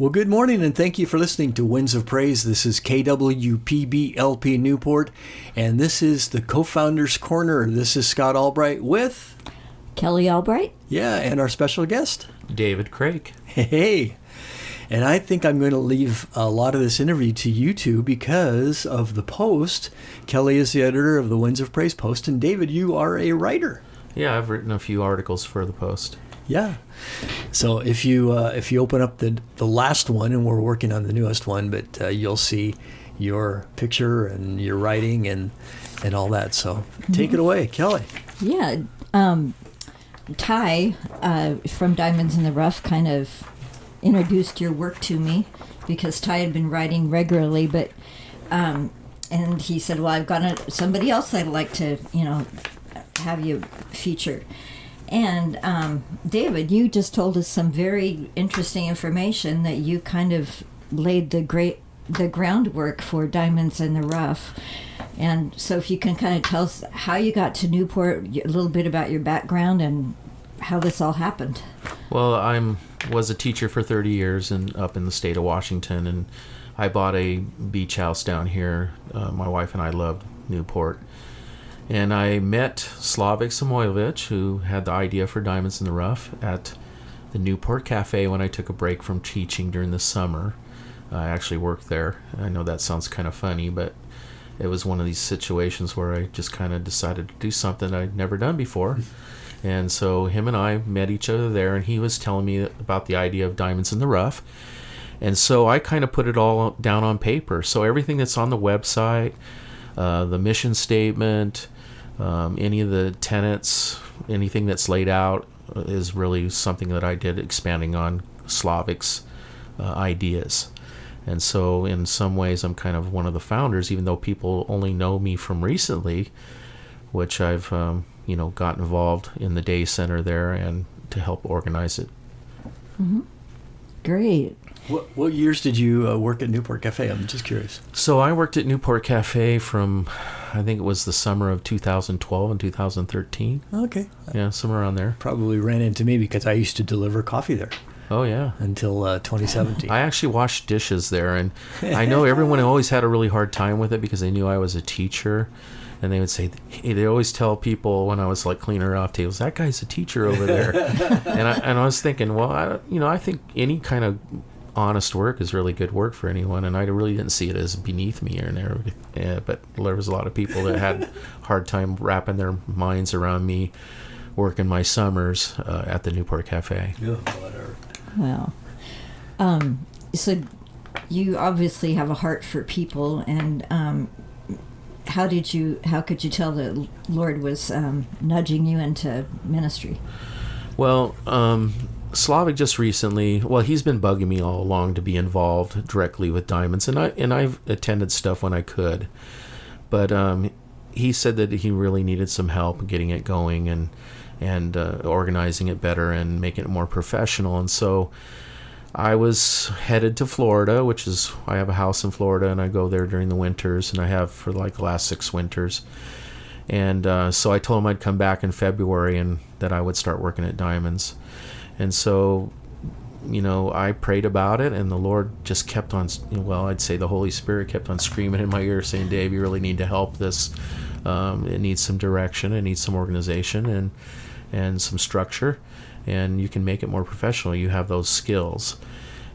Well, good morning, and thank you for listening to Winds of Praise. This is KWPBLP Newport, and this is the Co-Founders Corner. This is Scott Albright with... Kelli Albright. Yeah, and our special guest, David Crayk. Hey. And I think I'm going to leave a lot of this interview to you two because of the Post. Kelli is the editor of the Winds of Praise Post, and David, you are a writer. Yeah, I've written a few articles for the Post. Yeah. So if you open up the last one, and we're working on the newest one, but you'll see your picture and your writing and all that. So take it away, Kelli. Yeah. Ty from Diamonds in the Rough kind of introduced your work to me because Ty had been writing regularly, but and he said, well, I've got somebody else I'd like to, have you feature. And David, you just told us some very interesting information that you kind of laid the groundwork for Diamonds in the Rough. And so if you can kind of tell us how you got to Newport, a little bit about your background and how this all happened. Well, I was a teacher for 30 years up in the state of Washington, and I bought a beach house down here. My wife and I loved Newport. And I met Slavik Samoylovich, who had the idea for Diamonds in the Rough, at the Newport Cafe when I took a break from teaching during the summer. I actually worked there. I know that sounds kind of funny, but it was one of these situations where I just kind of decided to do something I'd never done before. And so him and I met each other there, and he was telling me about the idea of Diamonds in the Rough. And so I kind of put it all down on paper. So everything that's on the website, the mission statement, any of the tenets, anything that's laid out is really something that I did expanding on Slavik's ideas. And so in some ways I'm kind of one of the founders, even though people only know me from recently, which I've got involved in the day center there and to help organize it. Mm-hmm. Great. What years did you work at Newport Cafe? I'm just curious. So I worked at Newport Cafe from, I think it was the summer of 2012 and 2013. Okay. Yeah, somewhere around there. Probably ran into me because I used to deliver coffee there. Oh, yeah. Until 2017. I actually washed dishes there, and I know everyone always had a really hard time with it because they knew I was a teacher. And they would say, hey, they always tell people when I was like cleaning off tables, that guy's a teacher over there. and I was thinking, well, I think any kind of honest work is really good work for anyone, and I really didn't see it as beneath me or everything. Yeah, but there was a lot of people that had a hard time wrapping their minds around me working my summers at the Newport Cafe. Yeah, whatever. Wow. So you obviously have a heart for people, and how could you tell the Lord was nudging you into ministry? Well, Slavik just recently, he's been bugging me all along to be involved directly with Diamonds, and I've attended stuff when I could, but he said that he really needed some help getting it going and organizing it better and making it more professional. And so I was headed to Florida, I have a house in Florida, and I go there during the winters, and I have for like the last 6 winters. And so I told him I'd come back in February and that I would start working at Diamonds. And so, I prayed about it, and the Lord just kept on, I'd say the Holy Spirit kept on screaming in my ear saying, Dave, you really need to help this. It needs some direction, it needs some organization and some structure, and you can make it more professional. You have those skills.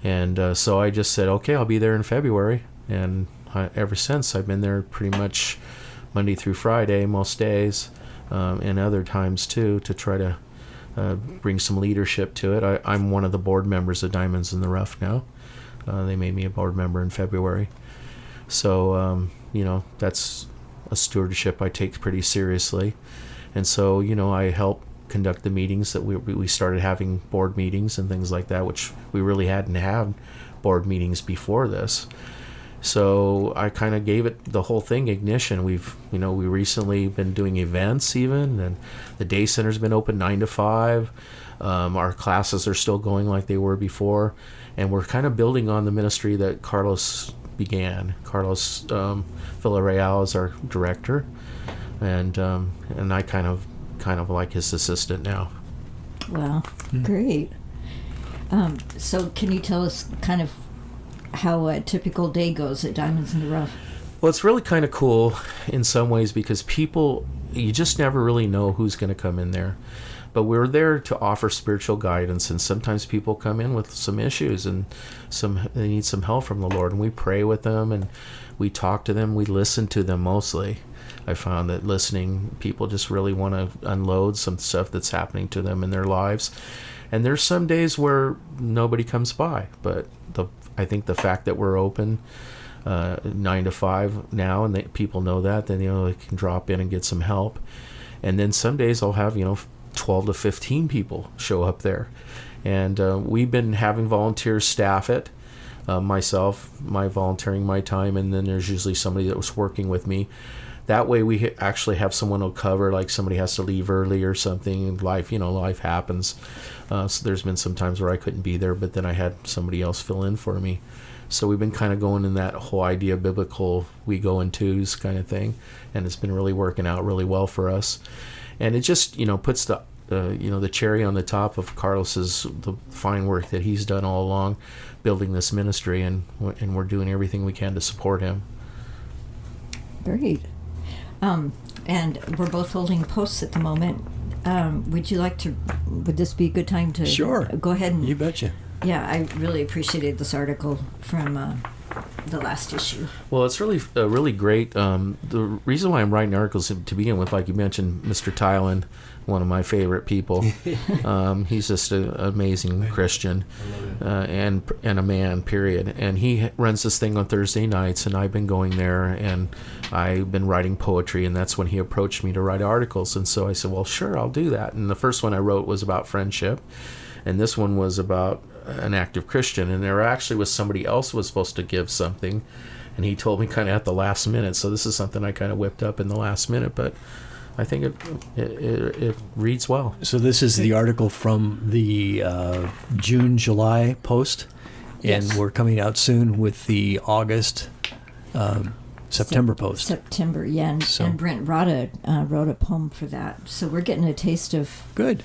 And so I just said, okay, I'll be there in February. And ever since, I've been there pretty much Monday through Friday, most days, and other times too, to try to bring some leadership to it. I'm one of the board members of Diamonds in the Rough now. They made me a board member in February. So, that's a stewardship I take pretty seriously. And so, I help conduct the meetings that we started having board meetings and things like that, which we really hadn't had board meetings before this. So I kind of gave it the whole thing ignition. We recently been doing events even, and the day center's been open 9 to 5. Our classes are still going like they were before, and we're kind of building on the ministry that Carlos began. Carlos Villarreal is our director, and I kind of like his assistant now. Wow, great. So can you tell us kind of how a typical day goes at Diamonds in the Rough? Well, it's really kind of cool in some ways because people, you just never really know who's going to come in there. But we're there to offer spiritual guidance, and sometimes people come in with some issues and they need some help from the Lord, and we pray with them and we talk to them, we listen to them mostly. I found that listening, people just really want to unload some stuff that's happening to them in their lives. And there's some days where nobody comes by, but I think the fact that we're open 9 to 5 now, and people know that, then they can drop in and get some help. And then some days I'll have 12 to 15 people show up there, and we've been having volunteers staff it. Myself, my volunteering my time, and then there's usually somebody that was working with me. That way we actually have someone who'll cover, like somebody has to leave early or something. Life happens. So there's been some times where I couldn't be there, but then I had somebody else fill in for me. So we've been kind of going in that whole idea, biblical, we go in twos kind of thing, and it's been really working out really well for us. And it just, puts the cherry on the top of Carlos's the fine work that he's done all along, building this ministry, and we're doing everything we can to support him. Great. And we're both holding posts at the moment. Would this be a good time to Sure. Go ahead and... You betcha. Yeah, I really appreciated this article from the last issue. Well, it's really great. The reason why I'm writing articles to begin with, like you mentioned, Mr. Tylen, one of my favorite people. He's just an amazing Christian and a man, period. And he runs this thing on Thursday nights, and I've been going there, and I've been writing poetry, and that's when he approached me to write articles. And so I said, well, sure, I'll do that. And the first one I wrote was about friendship, and this one was about an active Christian, and there actually was somebody else who was supposed to give something, and he told me kind of at the last minute. So this is something I kind of whipped up in the last minute, but I think it reads well. So this is the article from the June-July post, and Yes. we're coming out soon with the August September post. September, yeah. And Brent Rada wrote a poem for that. So we're getting a taste of Good.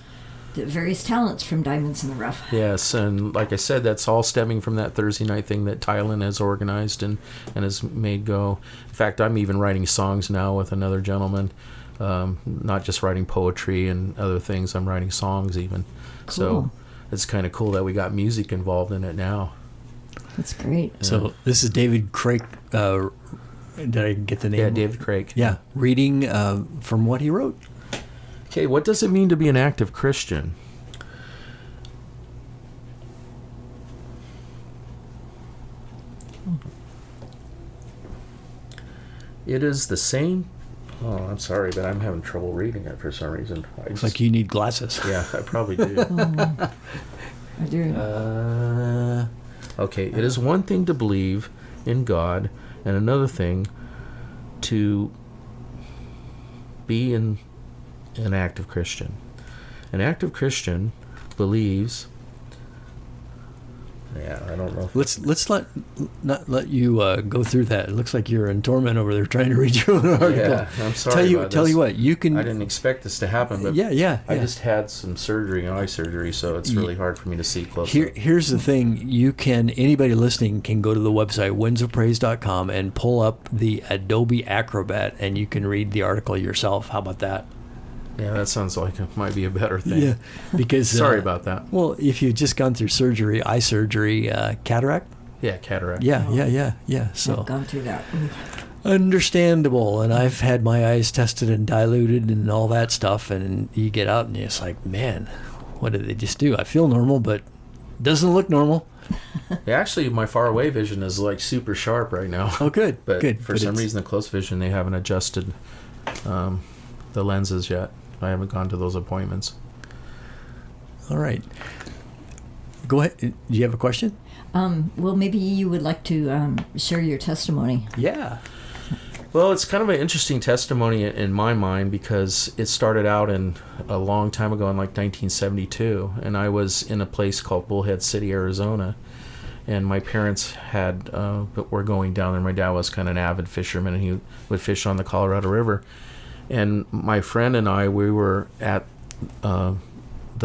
the various talents from Diamonds in the Rough. Yes, and like I said, that's all stemming from that Thursday night thing that Tylen has organized and has made go. In fact, I'm even writing songs now with another gentleman, not just writing poetry and other things. I'm writing songs even. Cool. So it's kind of cool that we got music involved in it now. That's great. So this is David Crayk. Did I get the name? Yeah, David Crayk. Yeah, reading from what he wrote. Okay, what does it mean to be an active Christian? It is the same. Oh, I'm sorry, but I'm having trouble reading it for some reason. It's like you need glasses. Yeah, I probably do. I do. Okay, it is one thing to believe in God, and another thing to be an active Christian. An active Christian believes. Yeah, I don't know. Let's not let you go through that. It looks like you're in torment over there trying to read your own article. Yeah, I'm sorry. Tell you what, you can. I didn't expect this to happen, but Yeah. I just had some eye surgery, so it's really hard for me to see close. Here's the thing: anybody listening can go to the website windsofpraise.com and pull up the Adobe Acrobat, and you can read the article yourself. How about that? Yeah, that sounds like it might be a better thing. Yeah, because sorry about that. Well, if you've just gone through surgery, eye surgery, cataract. Yeah, cataract. Yeah. So I've gone through that. understandable, and I've had my eyes tested and diluted and all that stuff, and you get out and it's like, man, what did they just do? I feel normal, but doesn't look normal. Yeah, actually, my far away vision is like super sharp right now. Oh, good. But good. for some reason, the close vision, they haven't adjusted the lenses yet. I haven't gone to those appointments. All right. Go ahead. Do you have a question? Well, maybe you would like to share your testimony. Yeah. Well, it's kind of an interesting testimony in my mind because it started out in a long time ago in like 1972, and I was in a place called Bullhead City, Arizona, and my parents were going down there. My dad was kind of an avid fisherman, and he would fish on the Colorado River. And my friend and I, we were at the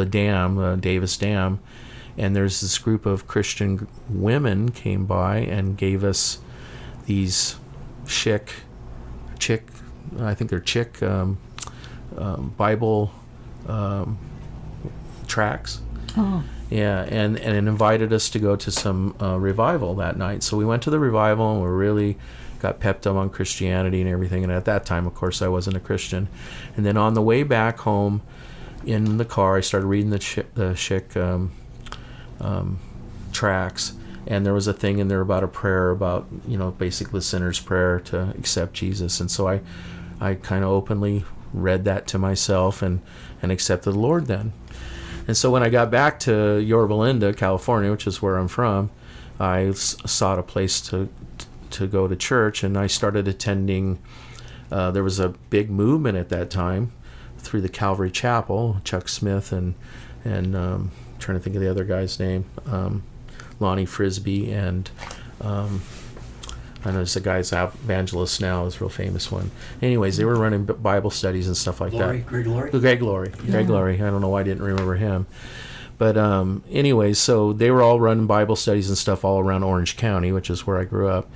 dam, Davis Dam, and there's this group of Christian women came by and gave us these chick, I think they're chick Bible tracts. Oh. Yeah, and it invited us to go to some revival that night. So we went to the revival, and we really got pepped up on Christianity and everything. And at that time, of course, I wasn't a Christian. And then on the way back home, in the car, I started reading the chick tracts, and there was a thing in there about a prayer about, basically the sinner's prayer to accept Jesus. And so I kind of openly read that to myself and accepted the Lord then. And so when I got back to Yorba Linda, California, which is where I'm from, I sought a place to go to church, and I started attending. There was a big movement at that time through the Calvary Chapel, Chuck Smith and trying to think of the other guy's name, Lonnie Frisbee, and I know there's a guy's evangelist now, is a real famous one. Anyways, they were running Bible studies and stuff like that. Greg Laurie? Greg Laurie. I don't know why I didn't remember him. But anyways, so they were all running Bible studies and stuff all around Orange County, which is where I grew up.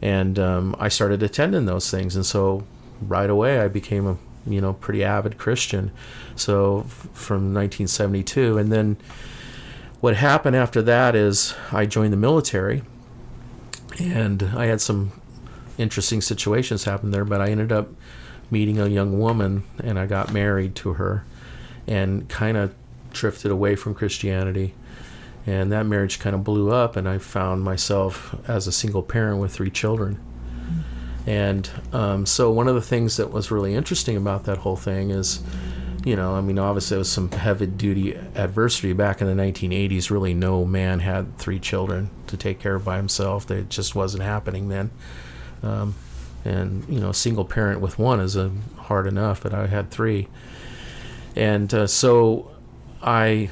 And I started attending those things. And so right away I became a pretty avid Christian. So from 1972. And then what happened after that is I joined the military. And I had some interesting situations happen there, but I ended up meeting a young woman, and I got married to her and kind of drifted away from Christianity. And that marriage kind of blew up, and I found myself as a single parent with 3 children. And so one of the things that was really interesting about that whole thing is, obviously there was some heavy-duty adversity back in the 1980s. Really, no man had 3 children to take care of by himself. It just wasn't happening then. And, a single parent with 1 is hard enough, but I had 3. And so I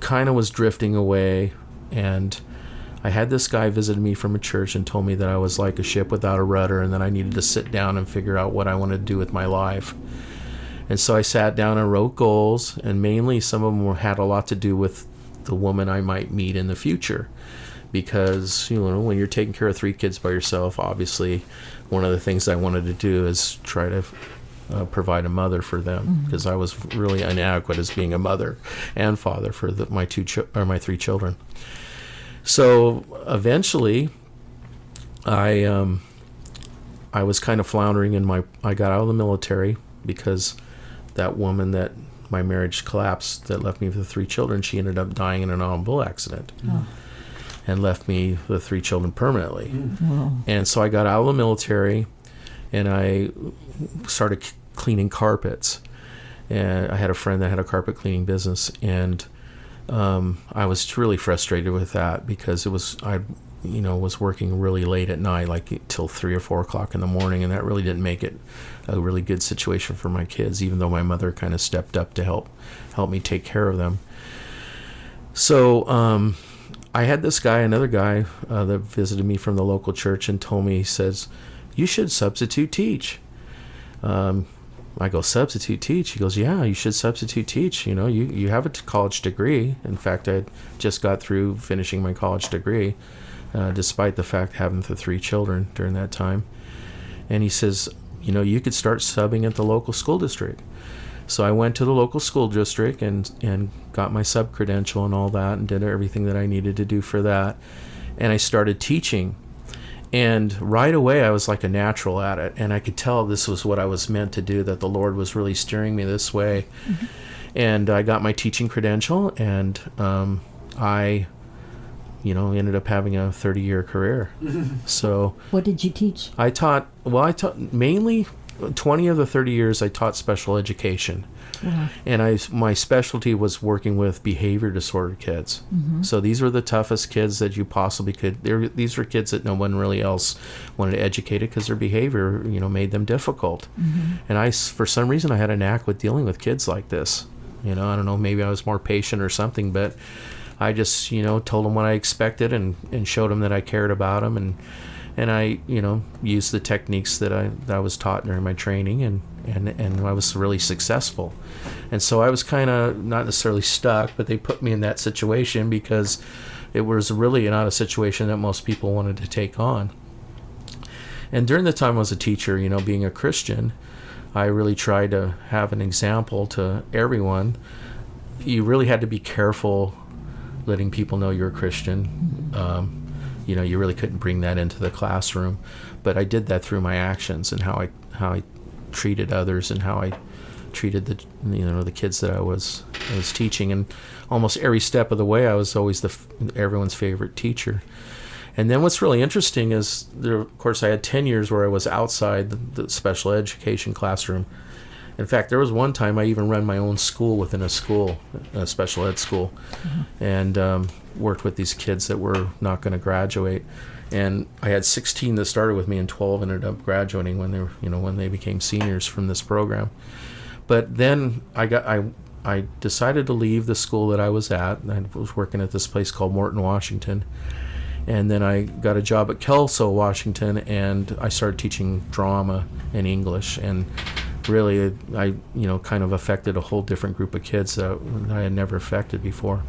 kind of was drifting away, and I had this guy visit me from a church and told me that I was like a ship without a rudder, and that I needed to sit down and figure out what I wanted to do with my life. And so I sat down and wrote goals, and mainly some of them had a lot to do with the woman I might meet in the future. Because, when you're taking care of 3 kids by yourself, obviously one of the things I wanted to do is try to provide a mother for them, because I was really inadequate as being a mother and father for my 3 children. So eventually I was kind of floundering I got out of the military because that woman that my marriage collapsed, that left me with the 3 children, she ended up dying in an automobile accident. Oh. And left me with 3 children permanently. Wow. And so I got out of the military, and I started cleaning carpets. And I had a friend that had a carpet cleaning business, and I was really frustrated with that because I was working really late at night, like till 3 or 4 o'clock in the morning, and that really didn't make it a really good situation for my kids, even though my mother kind of stepped up to help me take care of them. So I had another guy that visited me from the local church and told me, he says, "You should substitute teach." I go, "Substitute teach?" He goes, "Yeah, you should substitute teach. You have a college degree." In fact, I just got through finishing my college degree, despite the fact having the 3 children during that time. And he says, "You could start subbing at the local school district." So I went to the local school district and got my sub credential and all that, and did everything that I needed to do for that. And I started teaching. And right away I was like a natural at it, and I could tell this was what I was meant to do, that the Lord was really steering me this way. Mm-hmm. And I got my teaching credential, and I ended up having a 30-year career. So what did you teach? I taught mainly 20 of the 30 years I taught special education. Uh-huh. And my specialty was working with behavior disordered kids. Mm-hmm. So these were the toughest kids that you possibly could. These were kids that no one really else wanted to educate because their behavior, made them difficult. Mm-hmm. And for some reason, I had a knack with dealing with kids like this. I don't know, maybe I was more patient or something, but I just, told them what I expected and showed them that I cared about them, and I, used the techniques that I was taught during my training, and I was really successful. And so I was kind of not necessarily stuck, but they put me in that situation because it was really not a situation that most people wanted to take on. And during the time I was a teacher, being a Christian, I really tried to have an example to everyone. You really had to be careful letting people know you're a Christian. You really couldn't bring that into the classroom, but I did that through my actions and how I treated others and how I treated the kids that I was teaching. And almost every step of the way, I was always everyone's favorite teacher. And then what's really interesting is, of course, I had 10 years where I was outside the special education classroom. In fact, there was one time I even ran my own school within a special ed school, and worked with these kids that were not going to graduate. And I had 16 that started with me, and 12 ended up graduating when they became seniors from this program. But then I decided to leave the school that I was at. I was working at this place called Morton, Washington. And then I got a job at Kelso, Washington, and I started teaching drama and English. And really, I kind of affected a whole different group of kids that I had never affected before.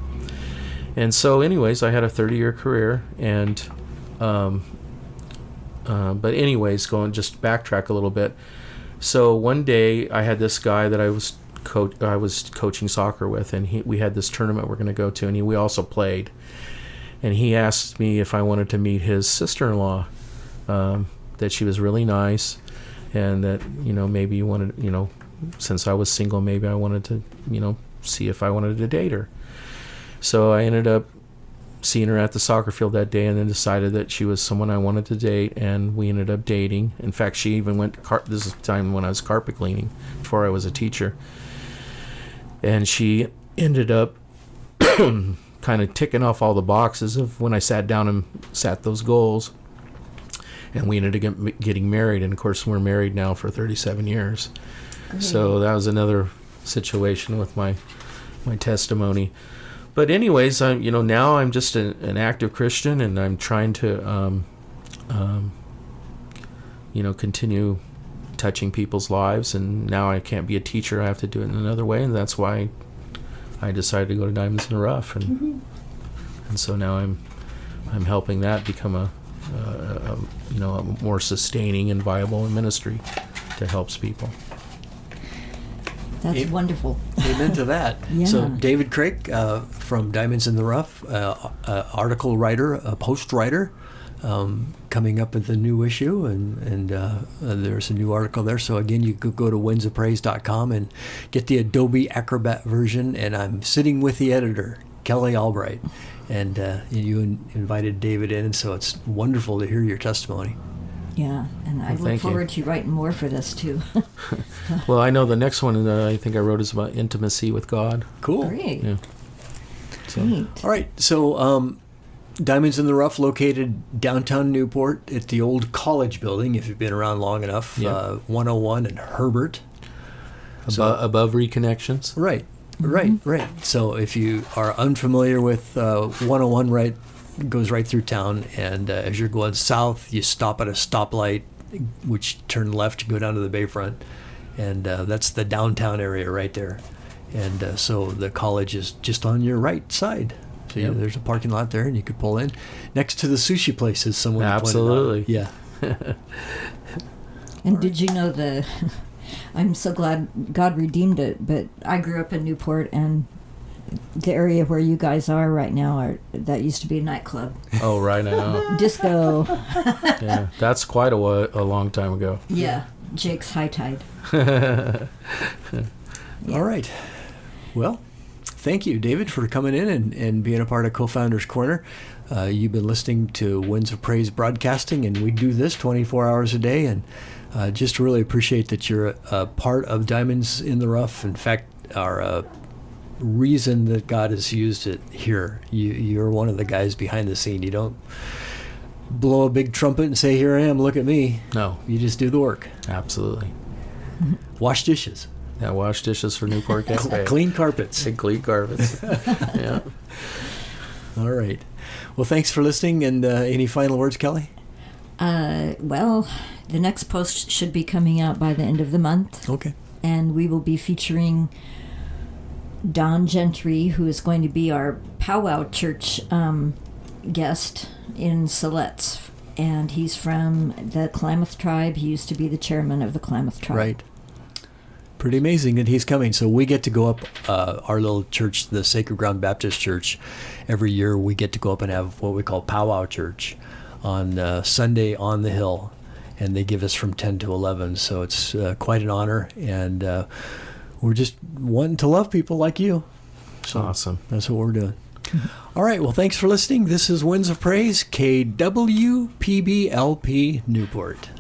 And so anyways, I had a 30-year career. And but anyways, just backtrack a little bit. So one day I had this guy that I was coaching soccer with, and we had this tournament we're going to go to, and we also played. And he asked me if I wanted to meet his sister-in-law, that she was really nice, and that, maybe you wanted, since I was single, maybe I wanted to, see if I wanted to date her. So I ended up seeing her at the soccer field that day, and then decided that she was someone I wanted to date, and we ended up dating. In fact, she even went, this is the time when I was carpet cleaning, before I was a teacher. And she ended up kind of ticking off all the boxes of when I sat down and set those goals. And we ended up getting married. And of course, we're married now for 37 years. Great. So that was another situation with my testimony. But anyways, now I'm just an active Christian, and I'm trying to, continue touching people's lives. And now I can't be a teacher. I have to do it in another way. And that's why I decided to go to Diamonds in the Rough, and so now I'm helping that become a more sustaining and viable ministry that helps people. That's wonderful. Amen to that. Yeah. So David Crayk from Diamonds in the Rough, article writer, a post writer, coming up with a new issue, and there's a new article there. So again, you could go to windsofpraise.com and get the Adobe Acrobat version. And I'm sitting with the editor, Kelli Albright, and you invited David in, and so it's wonderful to hear your testimony. Yeah, and I look forward to you writing more for this too. Well, I know the next one I think I wrote is about intimacy with God. Cool. Great. Yeah. Great. All right, so Diamonds in the Rough, located downtown Newport at the old college building, if you've been around long enough, 101 and Herbert. Above Reconnections. Right. So if you are unfamiliar with 101, goes right through town, and as you're going south, you stop at a stoplight, which turn left to go down to the Bayfront, and that's the downtown area right there. And so the college is just on your right side. So there's a parking lot there, and you could pull in next to the sushi place, as someone absolutely pointed out. Yeah. And did you know I'm so glad God redeemed it, but I grew up in Newport, and the area where you guys are right now, that used to be a nightclub. Oh, right, I know. Disco. Yeah, that's quite a long time ago. Yeah, Jake's High Tide. Yeah. All right. Well, thank you, David, for coming in and being a part of Co-Founders Corner. You've been listening to Winds of Praise Broadcasting, and we do this 24 hours a day, and just really appreciate that you're a part of Diamonds in the Rough. In fact, our reason that God has used it here. You're one of the guys behind the scene. You don't blow a big trumpet and say, "Here I am, look at me." No. You just do the work. Absolutely. Wash dishes. Yeah, wash dishes for Newport Cafe. Clean carpets. Clean carpets. Yeah. All right. Well, thanks for listening, and any final words, Kelli? Well, The next post should be coming out by the end of the month. Okay. And we will be featuring Don Gentry, who is going to be our powwow church guest in Siletz. And he's from the Klamath tribe. He used to be the chairman of the Klamath tribe. Right. Pretty amazing that he's coming. So we get to go up, our little church, the Sacred Ground Baptist Church, every year we get to go up and have what we call powwow church on Sunday on the hill. And they give us from 10 to 11. So it's quite an honor. And we're just wanting to love people like you. So Awesome. That's what we're doing. All right. Well, thanks for listening. This is Winds of Praise, KWPBLP Newport.